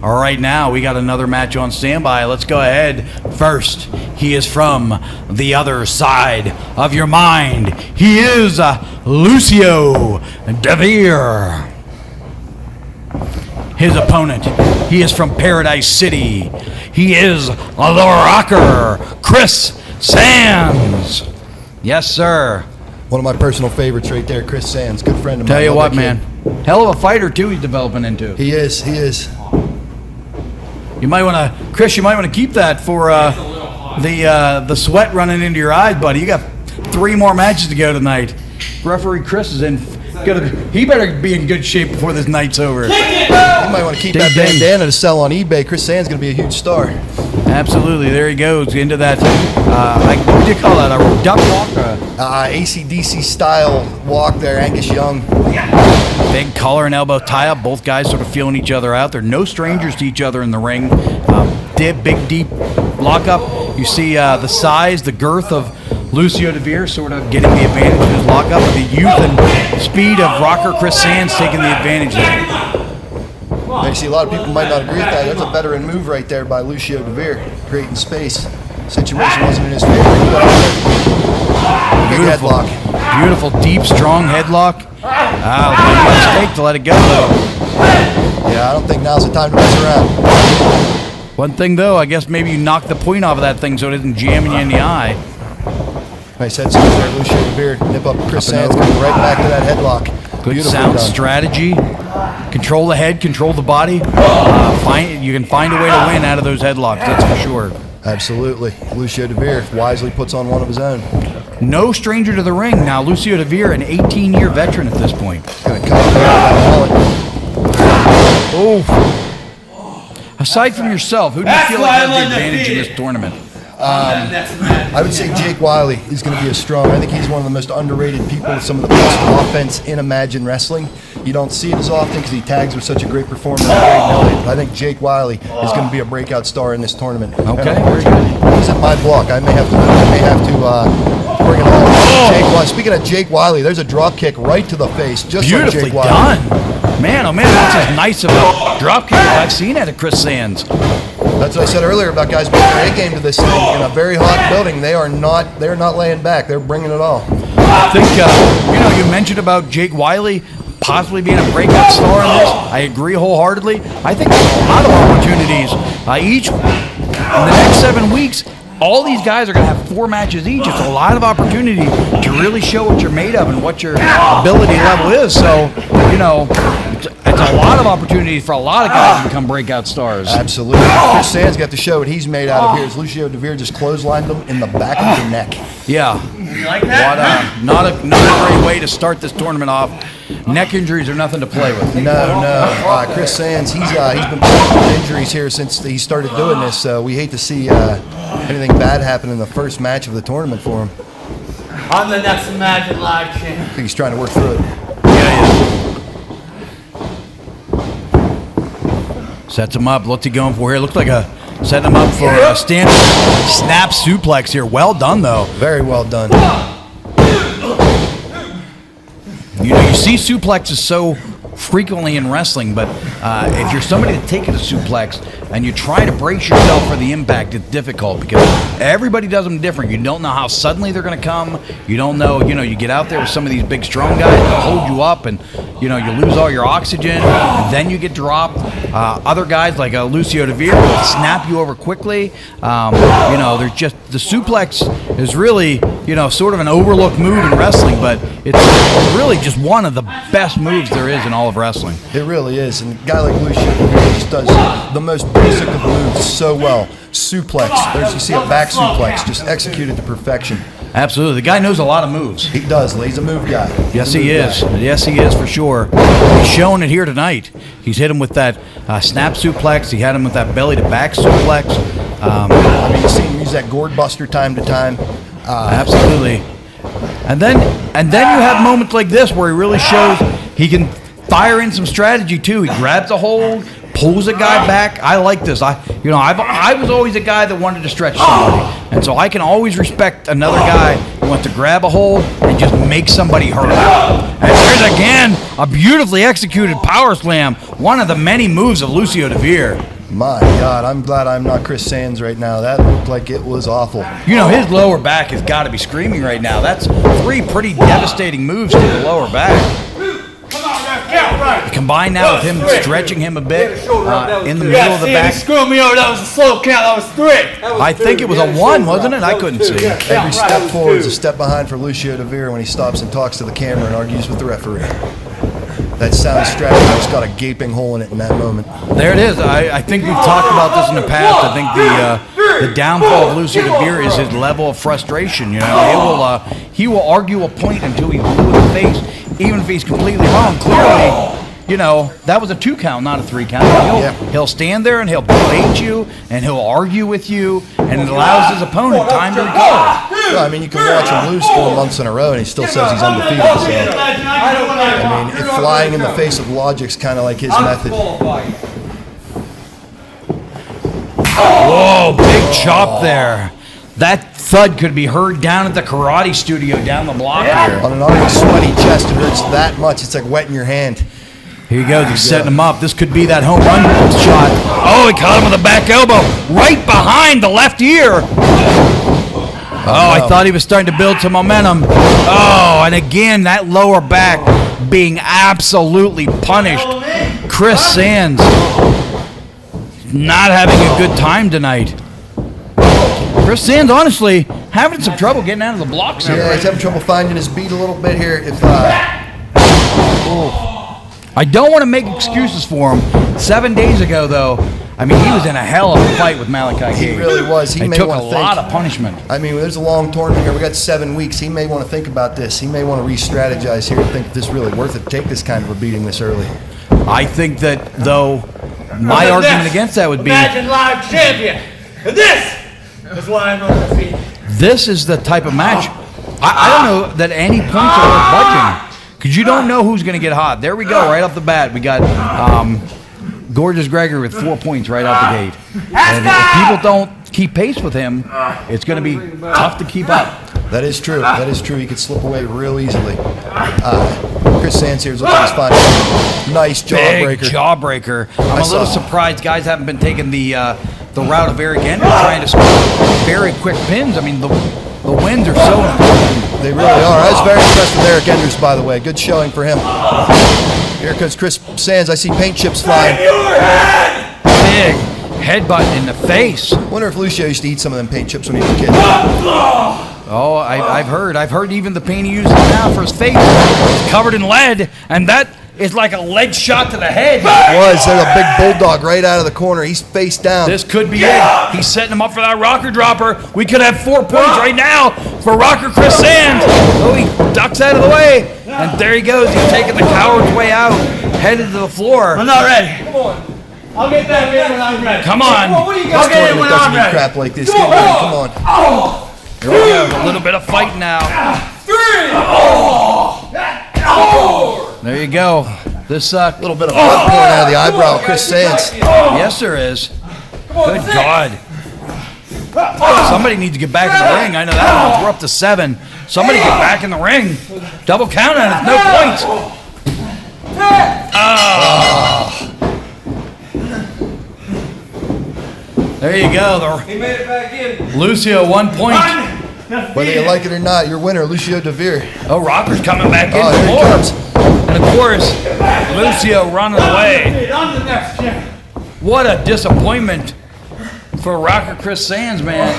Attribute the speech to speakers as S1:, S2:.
S1: All right, now we got another match on standby. Let's go ahead. First, he is from the other side of your mind. He is Lucio Deveer. His opponent, he is from Paradise City. He is the rocker, Kriss Sands. Yes, sir.
S2: One of my personal favorites right there, Kriss Sands. Good friend of mine.
S1: Tell you what, man. Hell of a fighter, too, he's developing into.
S2: He is.
S1: You might want to, Kriss, you might want to keep that for the sweat running into your eyes, buddy. You got 3 more matches to go tonight. Referee Kriss is in. He better be in good shape before this night's over.
S2: You might want to keep that bandana to sell on eBay. Kriss Sands going to be a huge star.
S1: Absolutely. There he goes into that, what do you call that, a duck walk?
S2: AC/DC style walk there, Angus Young.
S1: Big collar and elbow tie-up. Both guys sort of feeling each other out. They're no strangers to each other in the ring. Big, deep lockup. You see the size, the girth of Lucio Deveer sort of getting the advantage in his lockup. The youth and speed of rocker Kriss Sands taking the advantage there.
S2: You see, a lot of people might not agree with that. That's a veteran move right there by Lucio Deveer, creating space. Situation wasn't in his favor. Big headlock.
S1: Beautiful, deep, strong headlock. Mistake to let it go, though.
S2: Yeah, I don't think now's the time to mess around.
S1: One thing, though, I guess maybe you knock the point off of that thing so it isn't jamming you in the eye.
S2: Nice head scissors there, Lucio Deveer. Nip up Kriss Sands, coming right back to that headlock.
S1: Good sound strategy. Control the head, control the body. You can find a way to win out of those headlocks, that's for sure.
S2: Absolutely. Lucio Deveer wisely puts on one of his own.
S1: No stranger to the ring. Now, Lucio Deveer, an 18-year veteran at this point.
S2: Gonna cut that wallet.
S1: Oh. Aside from yourself, who do you feel like has the advantage in this tournament?
S2: I would say Jake Wiley is going to be a strong. I think he's one of the most underrated people with some of the best offense in Imagine Wrestling. You don't see it as often because he tags with such a great performer. I think Jake Wiley is going to be a breakout star in this tournament.
S1: Okay.
S2: He's at my block. I may have to bring it on. Jake Wiley. Speaking of Jake Wiley, there's a drop kick right to the face. Just
S1: beautifully
S2: like Jake Wiley.
S1: done. Man, oh man, that's as nice of a drop kick as I've seen out of Kriss Sands.
S2: That's what I said earlier about guys bringing their A game to this thing. In a very hot building, they're not laying back. They're bringing it all.
S1: I think, you mentioned about Jake Wiley possibly being a breakout star in this. I agree wholeheartedly. I think there's a lot of opportunities. In the next 7 weeks, all these guys are going to have 4 matches each. It's a lot of opportunity to really show what you're made of and what your ability level is. So, it's a lot of opportunities for a lot of guys to become breakout stars.
S2: Absolutely. Kriss Sands got to show what he's made out of here. As Lucio Deveer just clotheslined him in the back of the neck.
S1: Yeah.
S3: You like that?
S1: Not a great way to start this tournament off. Neck injuries are nothing to play with.
S2: No. Kriss Sands, he's been playing with injuries here since he started doing this. So we hate to see anything bad happen in the first match of the tournament for him.
S3: On the next Imagine Live channel.
S2: I think he's trying to work through it.
S1: Yeah. Sets him up. What's he going for here? Looks like setting him up for a standard snap suplex here. Well done, though.
S2: Very well done.
S1: You see suplexes so frequently in wrestling, but if you're somebody to take it a suplex and you try to brace yourself for the impact, it's difficult because everybody does them different. You don't know how suddenly they're going to come. You don't know, you get out there with some of these big strong guys that hold you up and, you lose all your oxygen and then you get dropped. Other guys like Lucio Deveer will snap you over quickly. There's just, the suplex is really, sort of an overlooked move in wrestling, but it's really just one of the best moves there is in all of wrestling.
S2: It really is. And a guy like Lucio Deveer just does the most basic of moves so well. Suplex. You see a back suplex, just executed to perfection.
S1: Absolutely. The guy knows a lot of moves.
S2: He does. He's a move guy.
S1: Yes, he is. Yes, he is for sure. He's showing it here tonight. He's hit him with that snap suplex. He had him with that belly to back suplex.
S2: You see him use that gourd buster time to time.
S1: Absolutely. And then you have moments like this where he really shows he can fire in some strategy too. He grabs a hold, pulls a guy back. I like this. I was always a guy that wanted to stretch somebody, and so I can always respect another guy wants to grab a hold and just make somebody hurt. And there's again a beautifully executed power slam, one of the many moves of Lucio Deveer.
S2: My God, I'm glad I'm not Kriss Sands right now. That looked like it was awful.
S1: You know, his lower back has got to be screaming right now. That's 3 pretty devastating moves to the lower back. Combined now with him stretching him a bit in the middle of the back.
S3: Screw me over. That was a slow count. That was 3.
S1: I think it was a 1, wasn't it? I couldn't see.
S2: Every step forward is a step behind for Lucio Deveer when he stops and talks to the camera and argues with the referee. That sound strategy just got a gaping hole in it in that moment.
S1: There it is. I think we've talked about this in the past. I think the downfall of Lucio Deveer is his level of frustration. You know, he will argue a point until he's blue in the face, even if he's completely wrong. Clearly, you know, that was a 2 count, not a 3 count. He'll stand there and he'll bait you and he'll argue with you, and it allows his opponent time to recover.
S2: Well, I mean, you can watch him lose 4 months in a row and he still says he's undefeated. So, I mean, if flying in the face of logic's kind of like his method.
S1: Whoa, big chop there. That thud could be heard down at the karate studio down the block here.
S2: On an already sweaty chest, it hurts that much. It's like wetting your hand.
S1: Here he goes. He's setting him up. This could be that home run shot. Oh, he caught him with a back elbow right behind the left ear. Oh, I thought he was starting to build some momentum. Oh, and again, that lower back being absolutely punished. Kriss Sands not having a good time tonight. Kriss Sands, honestly, having some trouble getting out of the blocks here.
S2: Yeah, he's having trouble finding his beat a little bit here.
S1: I don't want to make excuses for him. 7 days ago, though, I mean, he was in a hell of a fight with Malachi Gage.
S2: He really was. He may
S1: took a
S2: want to
S1: lot of punishment.
S2: I mean, there's a long tournament here. We got 7 weeks. He may want to think about this. He may want to re-strategize here and think if this is really worth it to take this kind of a beating this early.
S1: I think that, though, my argument against that would be...
S3: Imagine live champion. And this is why I'm undefeated.
S1: This is the type of match. I don't know that any points are worth budging. Because you don't know who's going to get hot. There we go, right off the bat. We got Gorgeous Gregory with 4 points right out the gate. And if people don't keep pace with him, it's going to be tough to keep up.
S2: That is true. That is true. He could slip away real easily. Kriss Sands here is looking to find a nice jawbreaker.
S1: Big jawbreaker. I'm a little surprised guys haven't been taking the route of Eric Ender, trying to score very quick pins. I mean, the wins are so important.
S2: They really are. I was very impressed with Eric Enders, by the way. Good showing for him. Here comes Kriss Sands. I see paint chips flying.
S1: Big headbutt in the face.
S2: Wonder if Lucio used to eat some of them paint chips when he was a kid.
S1: Oh, I've heard. I've heard even the paint he uses now for his face is covered in lead, and that is like a lead shot to the head.
S2: It was. There's a big bulldog right out of the corner. He's face down.
S1: This could be it. He's setting him up for that rocker dropper. We could have 4 points right now for rocker Kriss Sands. Oh, he ducks out of the way. And there he goes. He's taking the coward's way out, headed to the floor.
S3: I'm not ready. Come on. I'll get back in when I'm ready.
S1: Come on.
S3: I'll get in when I'm ready.
S2: Crap like this. Get ready. Come on.
S1: Here we go. A little bit of fight now.
S3: 3.
S1: There you go. This
S2: little bit of blood pouring out of the eyebrow of Kriss Sands.
S1: Yes, there is. Good God. Somebody needs to get back in the ring. I know that one. We're up to 7. Somebody get back in the ring. Double count on it. No points. There you go.
S3: He made it back in.
S1: Lucio, 1 point.
S2: Whether you like it or not, your winner, Lucio Deveer.
S1: Oh, Rocker's coming back in.
S2: Oh, here he comes.
S1: And of course, Lucio running away.
S3: I'm the next champion.
S1: What a disappointment for rocker Kriss Sands, man.